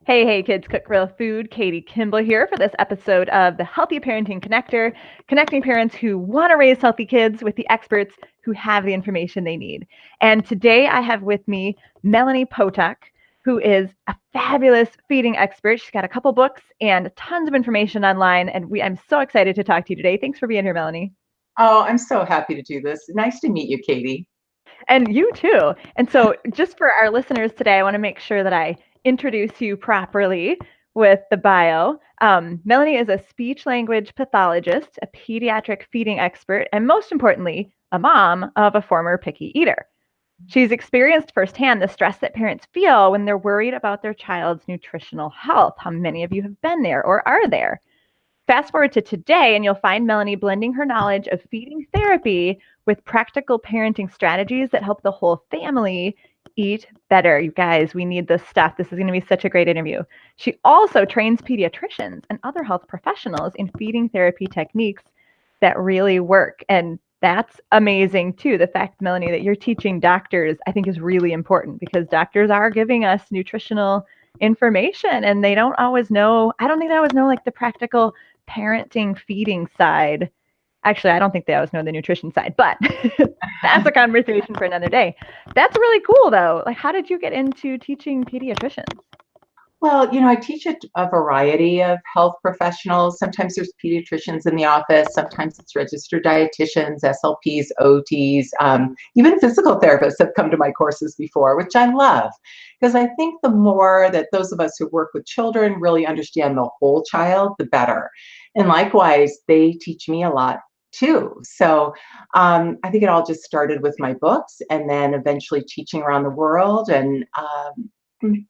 Hey, kids, cook real food. Katie Kimball here for this episode of the Healthy Parenting Connector, connecting parents who want to raise healthy kids with the experts who have the information they need. And today I have with me Melanie Potock, who is a fabulous feeding expert. She's got a couple books and tons of information online, and I'm so excited to talk to you today. Thanks for being here, Melanie. Oh, I'm so happy to do this. Nice to meet you, Katie. And you too. And so, just for our listeners today, I want to make sure that I introduce you properly with the bio. Melanie is a speech language pathologist, a pediatric feeding expert, and most importantly, a mom of a former picky eater. She's experienced firsthand the stress that parents feel when they're worried about their child's nutritional health. How many of you have been there or are there? Fast forward to today, and you'll find Melanie blending her knowledge of feeding therapy with practical parenting strategies that help the whole family eat better. You guys, we need this stuff. This is going to be such a great interview. She also trains pediatricians and other health professionals in feeding therapy techniques that really work. And that's amazing too. The fact, Melanie, that you're teaching doctors, I think is really important because doctors are giving us nutritional information and they don't always know. I don't think they always know like the practical parenting feeding side. Actually, I don't think they always know the nutrition side, but that's a conversation for another day. That's really cool though. Like, how did you get into teaching pediatricians? Well, I teach a variety of health professionals. Sometimes there's pediatricians in the office. Sometimes it's registered dietitians, SLPs, OTs, even physical therapists have come to my courses before, which I love because I think the more that those of us who work with children really understand the whole child, the better. And likewise, they teach me a lot too. So I think it all just started with my books and then eventually teaching around the world and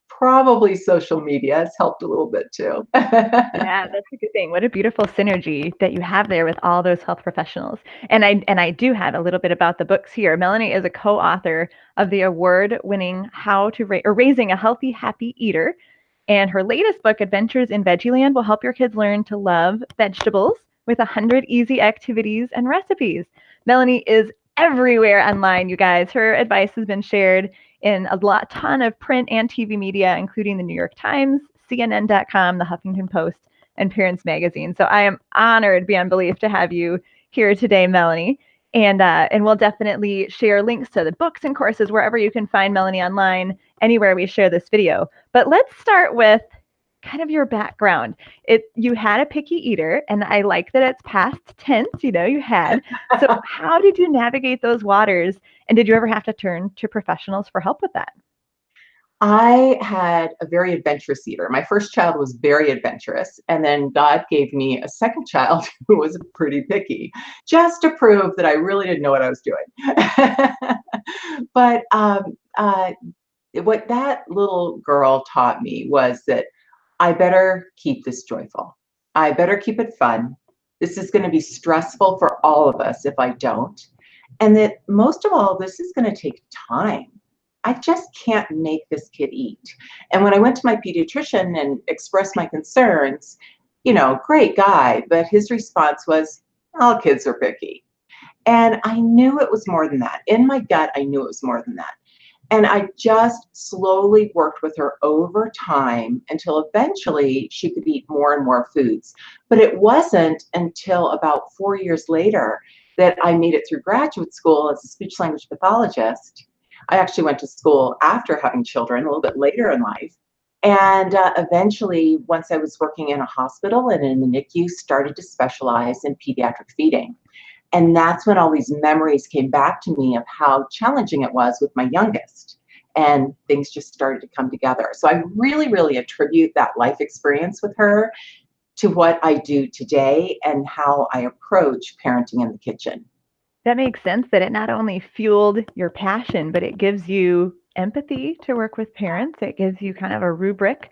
probably social media has helped a little bit too. Yeah, that's a good thing. What a beautiful synergy that you have there with all those health professionals. And I do have a little bit about the books here. Melanie is a co-author of the award-winning How to Raising a Healthy, Happy Eater. And her latest book, Adventures in Veggieland, will help your kids learn to love vegetables with 100 easy activities and recipes. Melanie is everywhere online, you guys. Her advice has been shared in a ton of print and TV media, including the New York Times, CNN.com, the Huffington Post, and Parents Magazine. So I am honored beyond belief to have you here today, Melanie. And we'll definitely share links to the books and courses wherever you can find Melanie online, anywhere we share this video. But let's start with kind of your background. You had a picky eater, and I like that it's past tense, you had. So how did you navigate those waters? And did you ever have to turn to professionals for help with that? I had a very adventurous eater. My first child was very adventurous, and then God gave me a second child who was pretty picky, just to prove that I really didn't know what I was doing. But what that little girl taught me was that I better keep this joyful. I better keep it fun. This is going to be stressful for all of us if I don't. And that most of all, this is going to take time. I just can't make this kid eat. And when I went to my pediatrician and expressed my concerns, great guy, but his response was, all kids are picky. And I knew it was more than that. In my gut, I knew it was more than that. And I just slowly worked with her over time until eventually she could eat more and more foods. But it wasn't until about 4 years later that I made it through graduate school as a speech-language pathologist. I actually went to school after having children, a little bit later in life. And eventually, once I was working in a hospital and in the NICU, started to specialize in pediatric feeding. And that's when all these memories came back to me of how challenging it was with my youngest. And things just started to come together. So I really, really attribute that life experience with her to what I do today and how I approach parenting in the kitchen. That makes sense that it not only fueled your passion, but it gives you empathy to work with parents. It gives you kind of a rubric.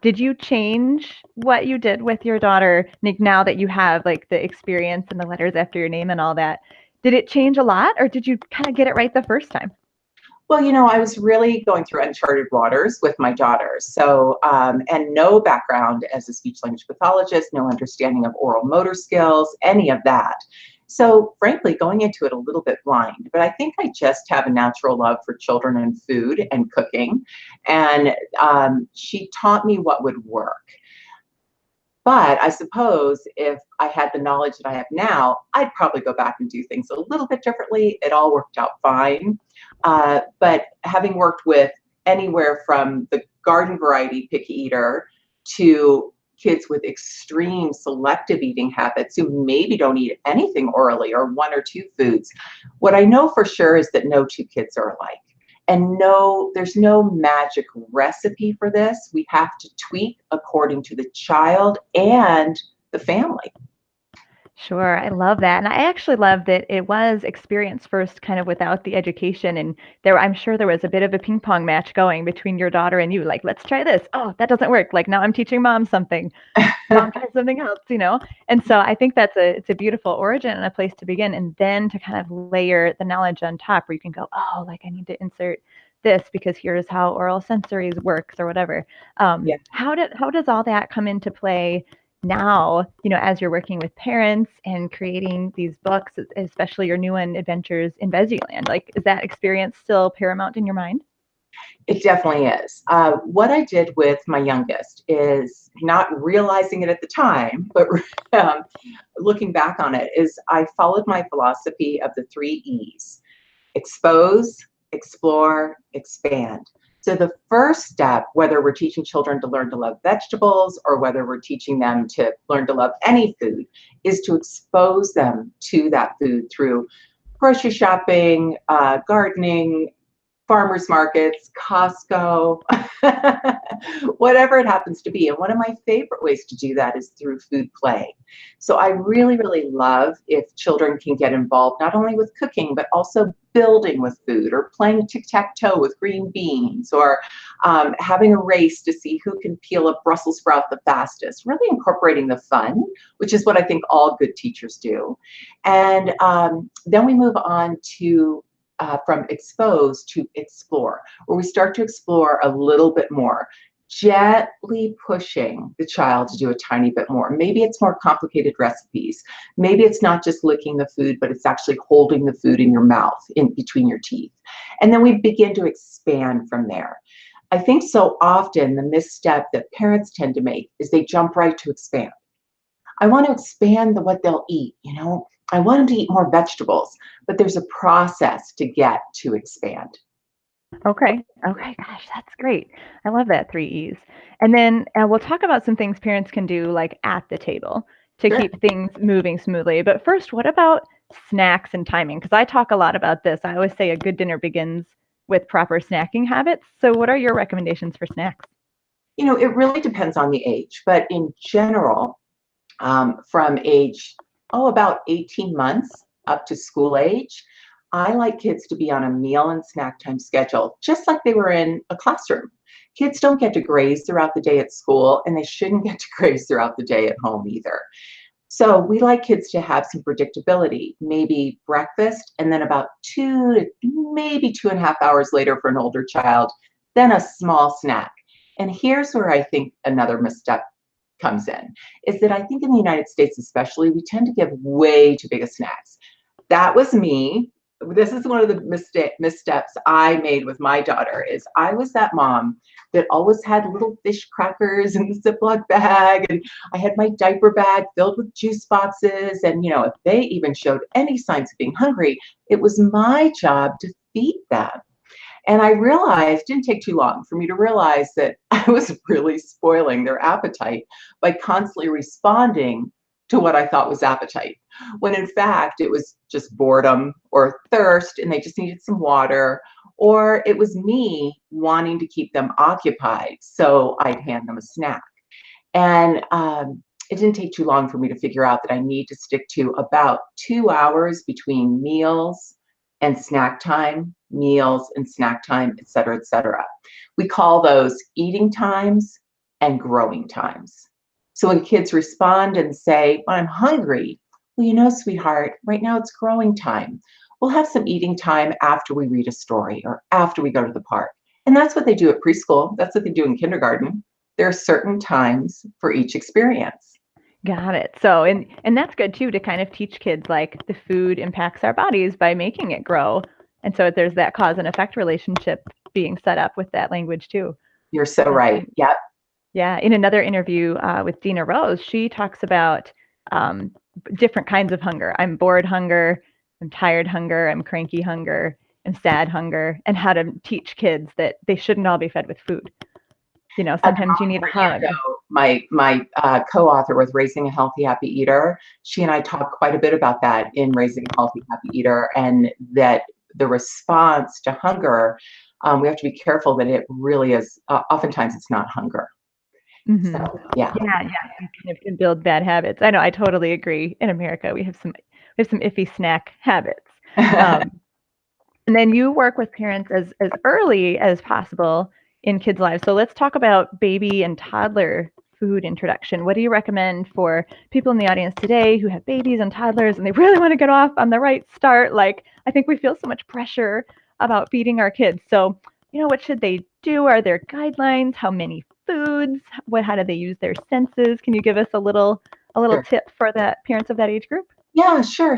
Did you change what you did with your daughter, Nick, now that you have like the experience and the letters after your name and all that? Did it change a lot or did you kind of get it right the first time? Well, I was really going through uncharted waters with my daughter. So, and no background as a speech language pathologist, no understanding of oral motor skills, any of that. So frankly, going into it a little bit blind, but I think I just have a natural love for children and food and cooking. And she taught me what would work. But I suppose if I had the knowledge that I have now, I'd probably go back and do things a little bit differently. It all worked out fine. But having worked with anywhere from the garden variety picky eater to kids with extreme selective eating habits who maybe don't eat anything orally or one or two foods, what I know for sure is that no two kids are alike. And no, there's no magic recipe for this. We have to tweak according to the child and the family. Sure, I love that. And I actually love that it was experience first, kind of without the education. And I'm sure there was a bit of a ping pong match going between your daughter and you. Like, let's try this. Oh, that doesn't work. Like, now I'm teaching mom something. Mom tries something else, you know? And so I think it's a beautiful origin and a place to begin. And then to kind of layer the knowledge on top where you can go, oh, like I need to insert this because here's how oral sensories works or whatever. Yeah. How does all that come into play now, as you're working with parents and creating these books, especially your new one, Adventures in Veggie Land? Like, is that experience still paramount in your mind? It definitely is. What I did with my youngest is, not realizing it at the time, but looking back on it, is I followed my philosophy of the 3 E's: expose, explore, expand. So the first step, whether we're teaching children to learn to love vegetables or whether we're teaching them to learn to love any food, is to expose them to that food through grocery shopping, gardening, farmers markets, Costco, whatever it happens to be. And one of my favorite ways to do that is through food play. So I really, really love if children can get involved not only with cooking, but also building with food, or playing tic-tac-toe with green beans, or having a race to see who can peel a Brussels sprout the fastest, really incorporating the fun, which is what I think all good teachers do. And then we move on to from expose to explore, where we start to explore a little bit more, gently pushing the child to do a tiny bit more. Maybe it's more complicated recipes. Maybe it's not just licking the food, but it's actually holding the food in your mouth, in between your teeth. And then we begin to expand from there. I think so often the misstep that parents tend to make is they jump right to expand. I want to expand what they'll eat, I want them to eat more vegetables, but there's a process to get to expand. Okay. Okay. Gosh, that's great. I love that 3 E's. And then we'll talk about some things parents can do like at the table to Sure. keep things moving smoothly. But first, what about snacks and timing? Because I talk a lot about this. I always say a good dinner begins with proper snacking habits. So what are your recommendations for snacks? It really depends on the age, but in general, from age, about 18 months up to school age, I like kids to be on a meal and snack time schedule, just like they were in a classroom. Kids don't get to graze throughout the day at school, and they shouldn't get to graze throughout the day at home either. So we like kids to have some predictability, maybe breakfast, and then about 2 to maybe 2.5 hours later for an older child, then a small snack. And here's where I think another misstep comes in, is that I think in the United States especially, we tend to give way too big of snacks. That was me. This is one of the missteps I made with my daughter, is I was that mom that always had little fish crackers in the Ziploc bag, and I had my diaper bag filled with juice boxes. And, if they even showed any signs of being hungry, it was my job to feed them. And I realized, didn't take too long for me to realize, that I was really spoiling their appetite by constantly responding to what I thought was appetite, when in fact it was just boredom or thirst and they just needed some water, or it was me wanting to keep them occupied, so I'd hand them a snack. And it didn't take too long for me to figure out that I need to stick to about 2 hours between meals and snack time, meals and snack time, et cetera, et cetera. We call those eating times and growing times. So when kids respond and say, "Well, I'm hungry," well, sweetheart, right now it's growing time. We'll have some eating time after we read a story or after we go to the park. And that's what they do at preschool. That's what they do in kindergarten. There are certain times for each experience. Got it. So, and that's good too, to kind of teach kids like the food impacts our bodies by making it grow. And so there's that cause and effect relationship being set up with that language too. You're so right. Yep. Yeah. In another interview with Dina Rose, she talks about different kinds of hunger. I'm bored hunger, I'm tired hunger, I'm cranky hunger, I'm sad hunger, and how to teach kids that they shouldn't all be fed with food. You know, sometimes you need a hug. My co-author with Raising a Healthy Happy Eater, she and I talk quite a bit about that in Raising a Healthy Happy Eater, and that the response to hunger, we have to be careful that it really is, oftentimes it's not hunger. Mm-hmm. So, yeah. You kind of can build bad habits. I know, I totally agree. In America, we have some iffy snack habits. And then you work with parents as early as possible in kids' lives. So let's talk about baby and toddler food introduction. What do you recommend for people in the audience today who have babies and toddlers and they really want to get off on the right start? Like, I think we feel so much pressure about feeding our kids. So, what should they do? Are there guidelines? How many foods? How do they use their senses? Can you give us a little Sure. tip for the parents of that age group? Yeah, sure.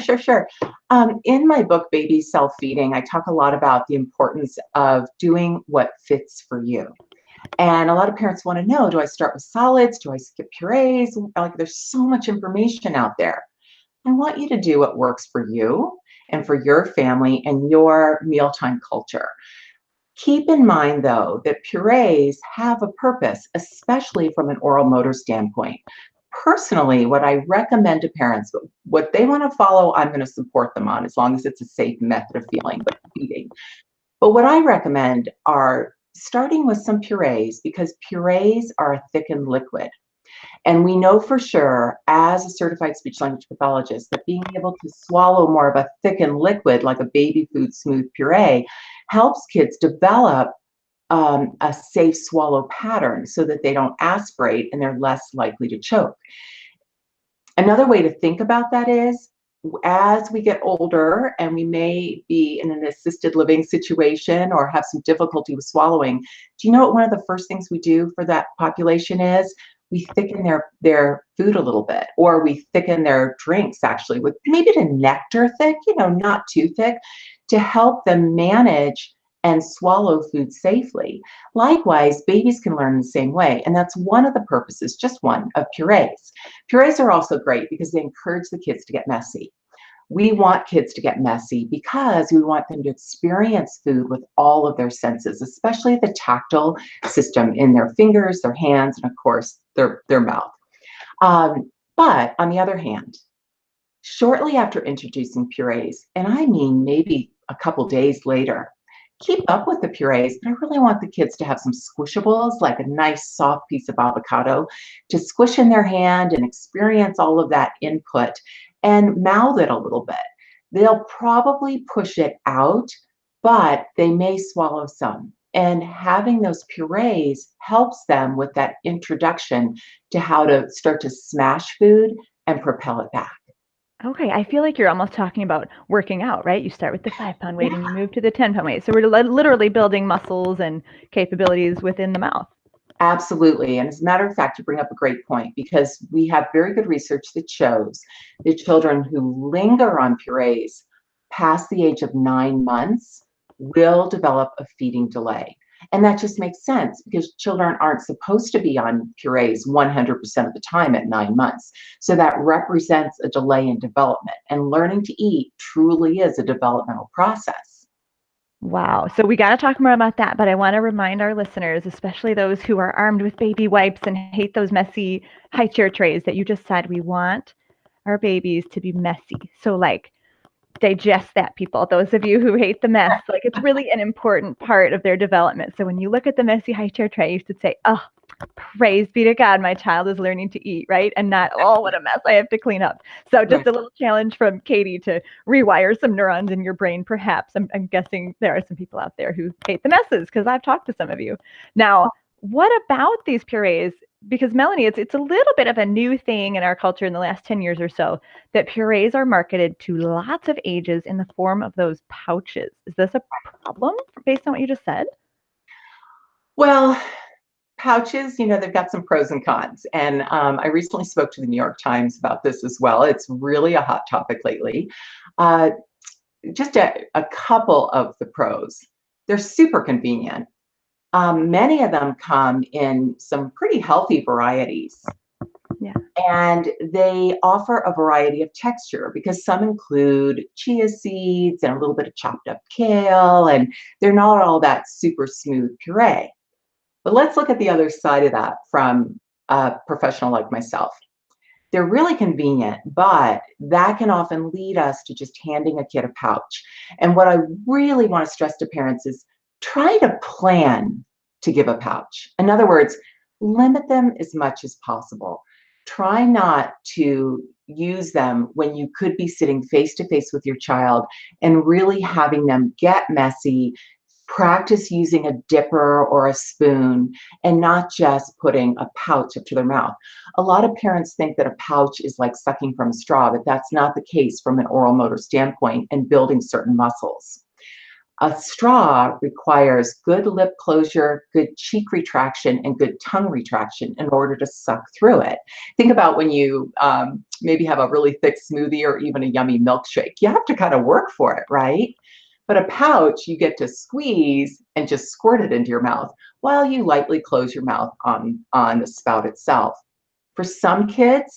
In my book, Baby Self-Feeding, I talk a lot about the importance of doing what fits for you. And a lot of parents want to know, do I start with solids? Do I skip purees? Like, there's so much information out there. I want you to do what works for you and for your family and your mealtime culture. Keep in mind, though, that purees have a purpose, especially from an oral motor standpoint. Personally, what I recommend to parents, what they want to follow, I'm going to support them on as long as it's a safe method of feeding. But what I recommend are starting with some purees, because purees are a thickened liquid. And we know for sure, as a certified speech-language pathologist, that being able to swallow more of a thickened liquid, like a baby food smooth puree, helps kids develop a safe swallow pattern so that they don't aspirate and they're less likely to choke. Another way to think about that is, as we get older and we may be in an assisted living situation or have some difficulty with swallowing, do you know what one of the first things we do for that population is? We thicken their food a little bit, or we thicken their drinks actually with maybe the nectar thick, not too thick, to help them manage and swallow food safely. Likewise, babies can learn the same way, and that's one of the purposes, just one, of purees. Purees are also great because they encourage the kids to get messy. We want kids to get messy because we want them to experience food with all of their senses, especially the tactile system in their fingers, their hands, and of course, their mouth. But on the other hand, shortly after introducing purees, and I mean maybe a couple days later, keep up with the purees, but I really want the kids to have some squishables, like a nice soft piece of avocado, to squish in their hand and experience all of that input and mouth it a little bit. They'll probably push it out, but they may swallow some. And having those purees helps them with that introduction to how to start to smash food and propel it back. Okay, I feel like you're almost talking about working out, right? You start with the 5-pound weight and you move to the 10-pound weight. So we're literally building muscles and capabilities within the mouth. Absolutely. And as a matter of fact, you bring up a great point, because we have very good research that shows that children who linger on purees past the age of 9 months will develop a feeding delay. And that just makes sense, because children aren't supposed to be on purees 100% of the time at 9 months. So that represents a delay in development. And learning to eat truly is a developmental process. Wow. So we got to talk more about that, but I want to remind our listeners, especially those who are armed with baby wipes and hate those messy high chair trays, that you just said we want our babies to be messy. So digest that, people. Those of you who hate the mess, it's really an important part of their development. So when you look at the messy high chair tray, you should say, oh, praise be to God, my child is learning to eat, right? And not, oh, what a mess I have to clean up. So just a little challenge from Katie to rewire some neurons in your brain, perhaps. I'm guessing there are some people out there who hate the messes, because I've talked to some of you. Now, what about these purees? Because Melanie, it's a little bit of a new thing in our culture in the last 10 years or so, that purees are marketed to lots of ages in the form of those pouches. Is this a problem based on what you just said? Well, pouches, they've got some pros and cons. And I recently spoke to the New York Times about this as well. It's really a hot topic lately. Just a couple of the pros. They're super convenient. Many of them come in some pretty healthy varieties. Yeah. And they offer a variety of texture because some include chia seeds and a little bit of chopped up kale, and they're not all that super smooth puree. But let's look at the other side of that from a professional like myself. They're really convenient, but that can often lead us to just handing a kid a pouch. And what I really want to stress to parents is try to plan to give a pouch. In other words, limit them as much as possible. Try not to use them when you could be sitting face to face with your child and really having them get messy. Practice using a dipper or a spoon and not just putting a pouch up to their mouth. A lot of parents think that a pouch is like sucking from a straw, but that's not the case from an oral motor standpoint and building certain muscles. A straw requires good lip closure, good cheek retraction, and good tongue retraction in order to suck through it. Think about when you maybe have a really thick smoothie or even a yummy milkshake. You have to kind of work for it, right? But a pouch, you get to squeeze and just squirt it into your mouth while you lightly close your mouth on the spout itself. For some kids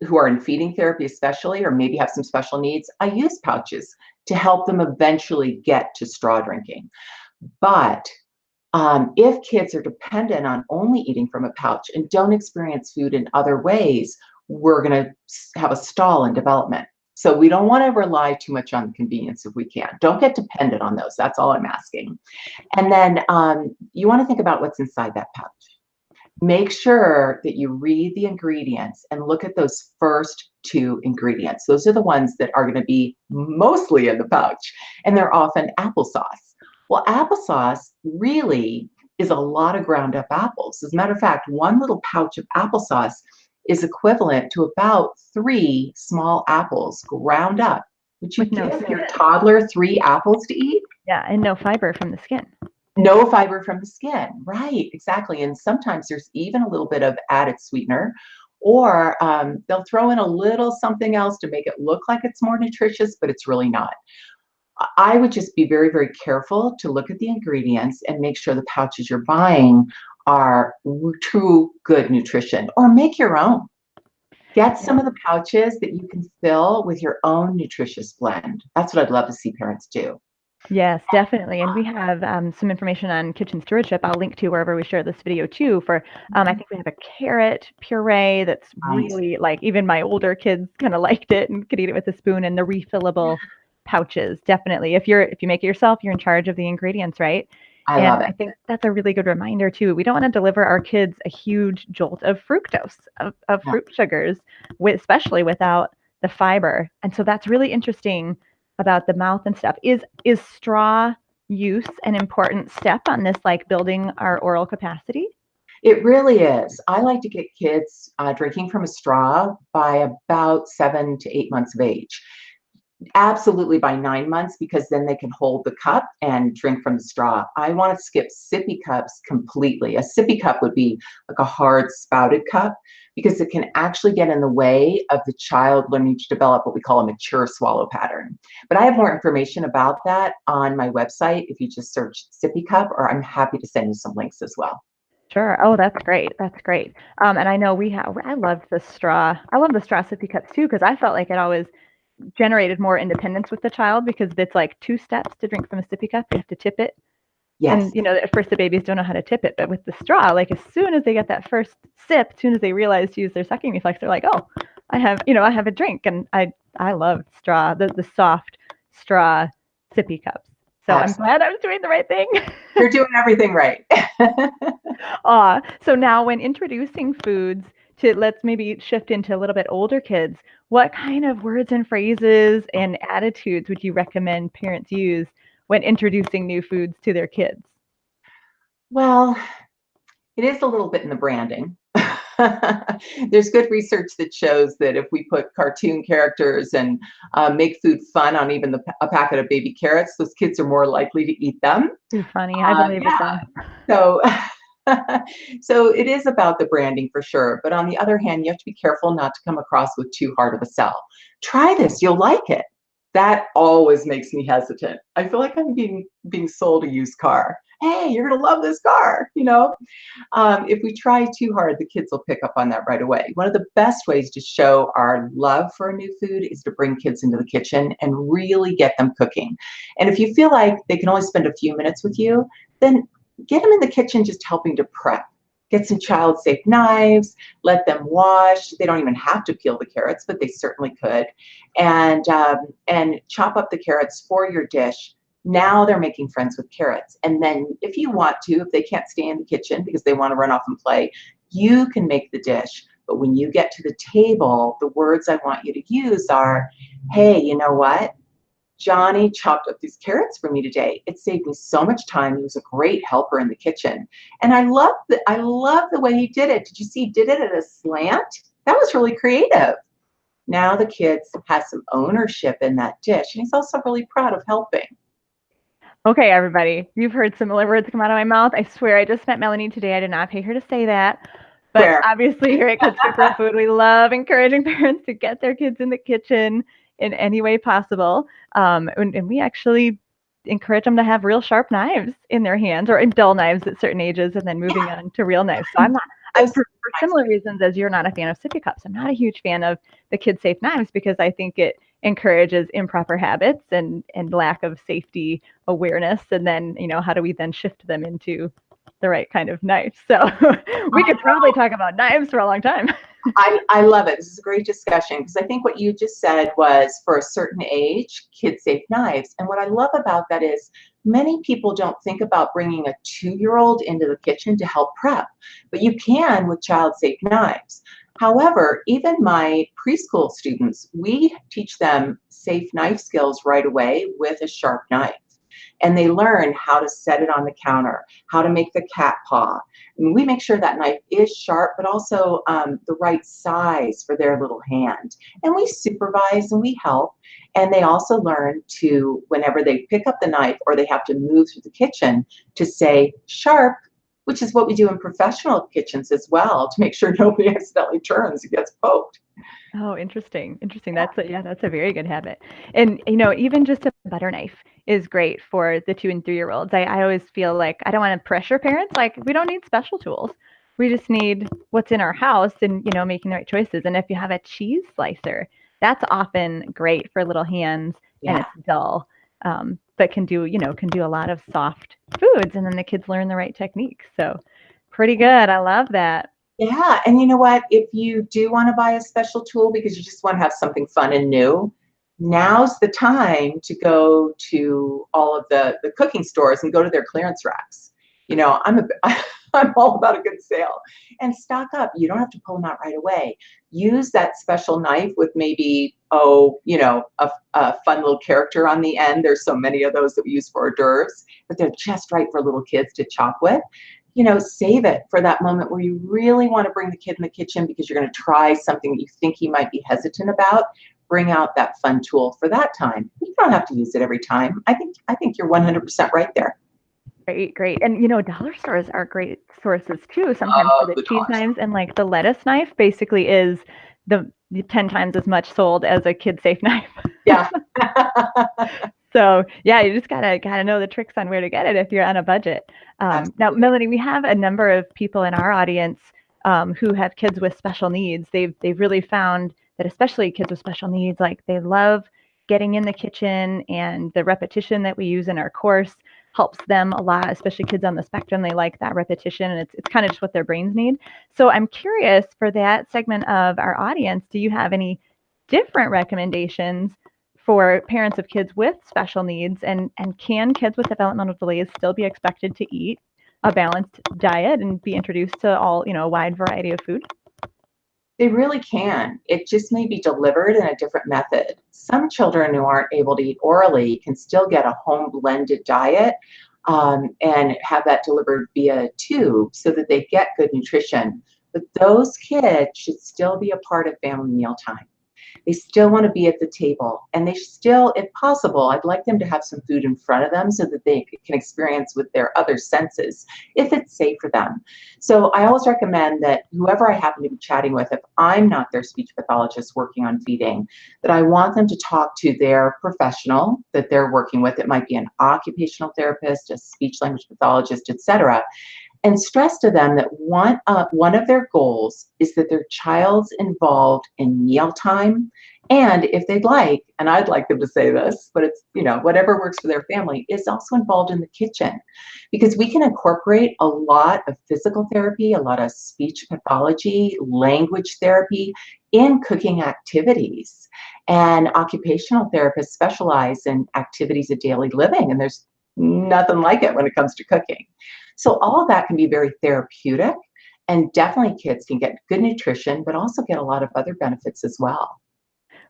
who are in feeding therapy especially, or maybe have some special needs, I use pouches to help them eventually get to straw drinking. But if kids are dependent on only eating from a pouch and don't experience food in other ways, we're going to have a stall in development. So we don't want to rely too much on convenience if we can. Don't get dependent on those. That's all I'm asking. And then you want to think about what's inside that pouch. Make sure that you read the ingredients and look at those first two ingredients. Those are the ones that are going to be mostly in the pouch, and they're often applesauce. Well, applesauce really is a lot of ground up apples. As a matter of fact, one little pouch of applesauce is equivalent to about 3 small apples ground up. Would you give your toddler 3 apples to eat? Yeah, and no fiber from the skin. No fiber from the skin, right, exactly. And sometimes there's even a little bit of added sweetener, or they'll throw in a little something else to make it look like it's more nutritious, but it's really not. I would just be very, very careful to look at the ingredients and make sure the pouches you're buying are true good nutrition, or make your own. Get some of the pouches that you can fill with your own nutritious blend. That's what I'd love to see parents do. Yes, definitely. And we have some information on kitchen stewardship. I'll link to wherever we share this video too for, I think we have a carrot puree that's really like, even my older kids kind of liked it and could eat it with a spoon, and the refillable pouches. Definitely. If you make it yourself, you're in charge of the ingredients, right? I love it. I think that's a really good reminder too. We don't want to deliver our kids a huge jolt of fructose, of fruit sugars, especially without the fiber. And so that's really interesting about the mouth and stuff. Is straw use an important step on this, like building our oral capacity? It really is. I like to get kids drinking from a straw by about 7 to 8 months of age. Absolutely by 9 months, because then they can hold the cup and drink from the straw. I want to skip sippy cups completely. A sippy cup would be like a hard spouted cup, because it can actually get in the way of the child learning to develop what we call a mature swallow pattern. But I have more information about that on my website if you just search sippy cup, or I'm happy to send you some links as well. Sure. Oh, that's great. That's great. And I know I loved the straw. I love the straw sippy cups too, because I felt like it always generated more independence with the child, because it's like 2 steps to drink from a sippy cup. You have to tip it. Yes. And at first the babies don't know how to tip it, but with the straw, like as soon as they get that first sip, as soon as they realize to use their sucking reflex, they're like, oh, I have a drink. And I loved straw, the soft straw sippy cups. So absolutely. I'm glad I was doing the right thing. You're doing everything right. So now when introducing foods let's maybe shift into a little bit older kids, what kind of words and phrases and attitudes would you recommend parents use when introducing new foods to their kids? Well, it is a little bit in the branding. There's good research that shows that if we put cartoon characters and make food fun on even a packet of baby carrots, those kids are more likely to eat them. Too funny. I believe it. So So it is about the branding for sure. But on the other hand, you have to be careful not to come across with too hard of a sell. Try this, you'll like it. That always makes me hesitant. I feel like I'm being sold a used car. Hey, you're gonna love this car, you know? If we try too hard, the kids will pick up on that right away. One of the best ways to show our love for a new food is to bring kids into the kitchen and really get them cooking. And if you feel like they can only spend a few minutes with you, then get them in the kitchen just helping to prep. Get some child-safe knives, let them wash. They don't even have to peel the carrots, but they certainly could. And chop up the carrots for your dish. Now they're making friends with carrots. And then if you want to, if they can't stay in the kitchen because they want to run off and play, you can make the dish. But when you get to the table, the words I want you to use are, hey, you know what? Johnny chopped up these carrots for me today. It saved me so much time. He was a great helper in the kitchen. And I love the way he did it. Did you see he did it at a slant? That was really creative. Now the kids has some ownership in that dish, and he's also really proud of helping. Okay, everybody, you've heard similar words come out of my mouth. I swear I just met Melanie today. I did not pay her to say that. But Where? obviously, here at Kids Cook Real Food, we love encouraging parents to get their kids in the kitchen in any way possible. And we actually encourage them to have real sharp knives in their hands, or dull knives at certain ages, and then moving on to real knives. So for similar reasons as you're not a fan of sippy cups, I'm not a huge fan of the kid safe knives because I think it encourages improper habits and lack of safety awareness. And then, how do we then shift them into the right kind of knife? So we could probably talk about knives for a long time. I love it. This is a great discussion because I think what you just said was for a certain age, kid safe knives. And what I love about that is many people don't think about bringing a 2-year-old into the kitchen to help prep, but you can with child safe knives. However, even my preschool students, we teach them safe knife skills right away with a sharp knife. And they learn how to set it on the counter, how to make the cat paw. And we make sure that knife is sharp, but also the right size for their little hand. And we supervise and we help. And they also learn to, whenever they pick up the knife or they have to move through the kitchen, to say sharp, which is what we do in professional kitchens as well, to make sure nobody accidentally turns and gets poked. Oh, interesting. Interesting. That's a very good habit. And even just a butter knife is great for the 2 and 3-year-olds. I always feel like I don't want to pressure parents. Like, we don't need special tools. We just need what's in our house and, making the right choices. And if you have a cheese slicer, that's often great for little hands and it's dull. But can do a lot of soft foods, and then the kids learn the right techniques. So pretty good. I love that. Yeah, and you know what? If you do want to buy a special tool because you just want to have something fun and new, now's the time to go to all of the cooking stores and go to their clearance racks. I'm all about a good sale and stock up. You don't have to pull them out right away. Use that special knife with maybe, a fun little character on the end. There's so many of those that we use for hors d'oeuvres, but they're just right for little kids to chop with. Save it for that moment where you really want to bring the kid in the kitchen because you're going to try something that you think he might be hesitant about. Bring out that fun tool for that time. You don't have to use it every time. I think you're 100% right there. Great. And dollar stores are great sources too, sometimes for the cheese knives, and like the lettuce knife basically is the 10 times as much sold as a kid safe knife. Yeah. So yeah, you just gotta know the tricks on where to get it if you're on a budget. Now, Melanie, we have a number of people in our audience who have kids with special needs. They've really found that, especially kids with special needs, like they love getting in the kitchen, and the repetition that we use in our course helps them a lot, especially kids on the spectrum. They like that repetition, and it's kind of just what their brains need. So I'm curious, for that segment of our audience, do you have any different recommendations for parents of kids with special needs, and can kids with developmental delays still be expected to eat a balanced diet and be introduced to a wide variety of food? They really can. It just may be delivered in a different method. Some children who aren't able to eat orally can still get a home blended diet and have that delivered via tube so that they get good nutrition. But those kids should still be a part of family mealtime. They still want to be at the table, and they still, if possible, I'd like them to have some food in front of them so that they can experience with their other senses, if it's safe for them. So I always recommend that whoever I happen to be chatting with, if I'm not their speech pathologist working on feeding, that I want them to talk to their professional that they're working with. It might be an occupational therapist, a speech language pathologist, etc., and stress to them that one of their goals is that their child's involved in mealtime, and if they'd like, and I'd like them to say this, but it's, whatever works for their family, is also involved in the kitchen, because we can incorporate a lot of physical therapy, a lot of speech pathology, language therapy in cooking activities. And occupational therapists specialize in activities of daily living, and there's nothing like it when it comes to cooking. So all of that can be very therapeutic, and definitely kids can get good nutrition, but also get a lot of other benefits as well.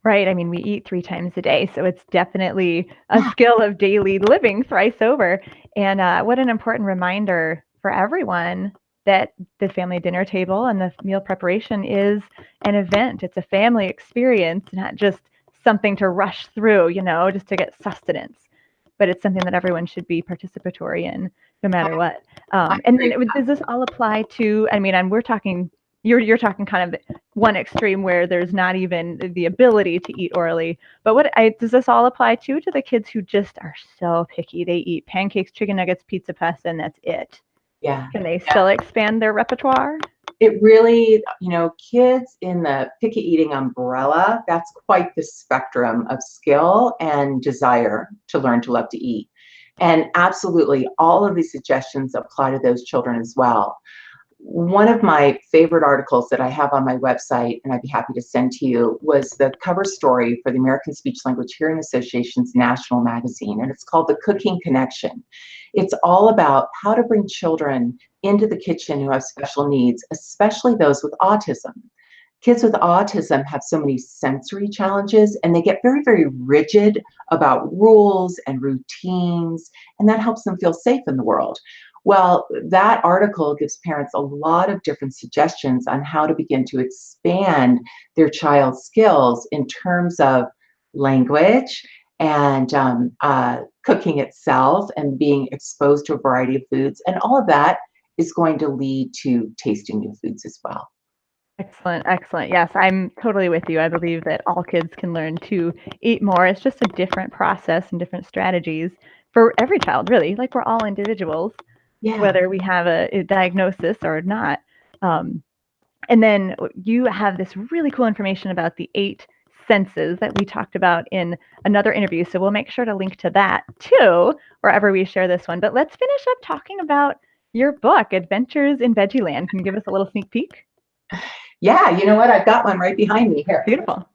Right. I mean, we eat 3 times a day, so it's definitely a skill of daily living thrice over. And what an important reminder for everyone that the family dinner table and the meal preparation is an event. It's a family experience, not just something to rush through, just to get sustenance. But it's something that everyone should be participatory in, no matter what. And then does this all apply to? I mean, and we're talking. You're talking kind of one extreme where there's not even the ability to eat orally. But does this all apply to the kids who just are so picky? They eat pancakes, chicken nuggets, pizza, pasta, and that's it. Yeah. Can they still expand their repertoire? It really, kids in the picky eating umbrella, that's quite the spectrum of skill and desire to learn to love to eat. And absolutely, all of these suggestions apply to those children as well. One of my favorite articles that I have on my website, and I'd be happy to send to you, was the cover story for the American Speech Language Hearing Association's national magazine, and it's called The Cooking Connection. It's all about how to bring children into the kitchen who have special needs, especially those with autism. Kids with autism have so many sensory challenges, and they get very, very rigid about rules and routines, and that helps them feel safe in the world. Well, that article gives parents a lot of different suggestions on how to begin to expand their child's skills in terms of language and cooking itself and being exposed to a variety of foods. And all of that is going to lead to tasting new foods as well. Excellent, excellent. Yes, I'm totally with you. I believe that all kids can learn to eat more. It's just a different process and different strategies for every child, really. Like, we're all individuals. Yeah. Whether we have a diagnosis or not. And then you have this really cool information about the 8 senses that we talked about in another interview. So we'll make sure to link to that too, wherever we share this one. But let's finish up talking about your book, Adventures in Veggie Land. Can you give us a little sneak peek? Yeah, you know what? I've got one right behind me here. Beautiful.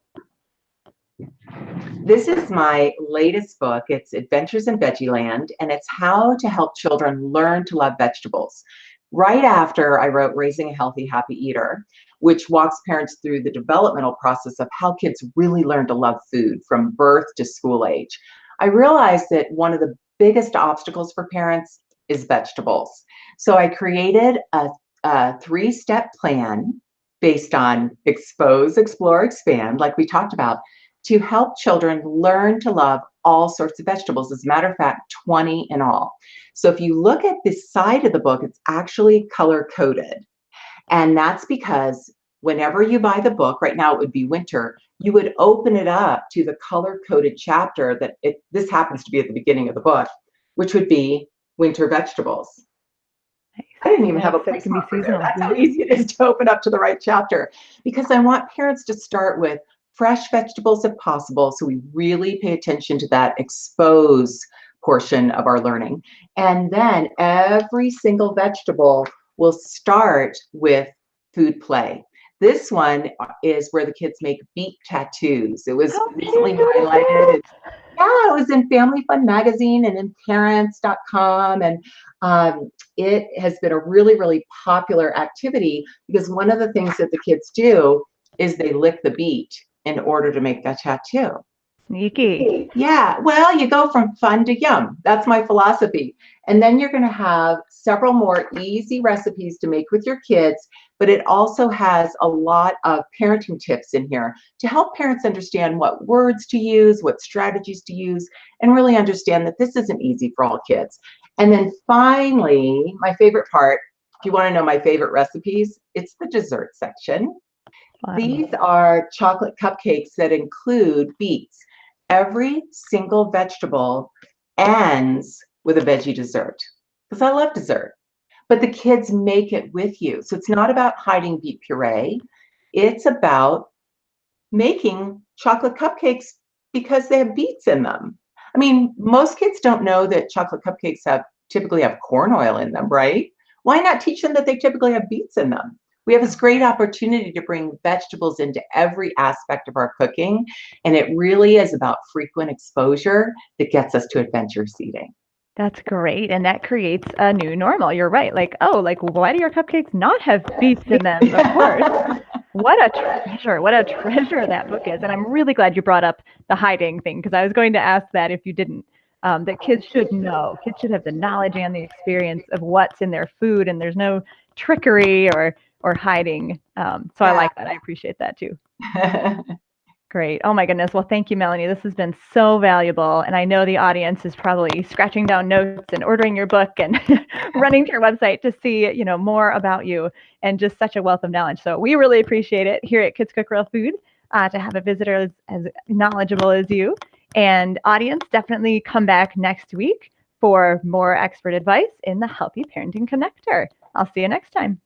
This is my latest book. It's Adventures in Veggie Land, and it's how to help children learn to love vegetables. Right after I wrote Raising a Healthy, Happy Eater, which walks parents through the developmental process of how kids really learn to love food from birth to school age, I realized that one of the biggest obstacles for parents is vegetables. So I created a 3-step plan based on expose, explore, expand, like we talked about, to help children learn to love all sorts of vegetables. As a matter of fact, 20 in all. So if you look at this side of the book, it's actually color-coded. And that's because whenever you buy the book, right now it would be winter, you would open it up to the color-coded chapter this happens to be at the beginning of the book, which would be winter vegetables. I didn't even have a place for that. That's how easy it is to open up to the right chapter, because I want parents to start with fresh vegetables if possible, so we really pay attention to that expose portion of our learning. And then every single vegetable will start with food play. This one is where the kids make beet tattoos. It was recently highlighted. Yeah, it was in Family Fun magazine and in parents.com, and it has been a really, really popular activity, because one of the things that the kids do is they lick the beet in order to make that tattoo. Sneaky. Yeah, well, you go from fun to yum. That's my philosophy. And then you're going to have several more easy recipes to make with your kids, but it also has a lot of parenting tips in here to help parents understand what words to use, what strategies to use, and really understand that this isn't easy for all kids. And then finally, my favorite part, if you want to know my favorite recipes, it's the dessert section. These are chocolate cupcakes that include beets. Every single vegetable ends with a veggie dessert because I love dessert. But the kids make it with you. So it's not about hiding beet puree. It's about making chocolate cupcakes because they have beets in them. I mean, most kids don't know that chocolate cupcakes typically have corn oil in them, right? Why not teach them that they typically have beets in them? We have this great opportunity to bring vegetables into every aspect of our cooking, and it really is about frequent exposure that gets us to adventurous eating. That's great. And that creates a new normal. You're right. Like, oh, like, why do your cupcakes not have beets in them? Of course. What a treasure that book is. And I'm really glad you brought up the hiding thing, because I was going to ask that if you didn't. That kids should know. Kids should have the knowledge and the experience of what's in their food, and there's no trickery or hiding. So I like that. I appreciate that too. Great. Oh my goodness. Well, thank you, Melanie. This has been so valuable. And I know the audience is probably scratching down notes and ordering your book and running to your website to see, more about you, and just such a wealth of knowledge. So we really appreciate it here at Kids Cook Real Food to have a visitor as knowledgeable as you. And audience, definitely come back next week for more expert advice in the Healthy Parenting Connector. I'll see you next time.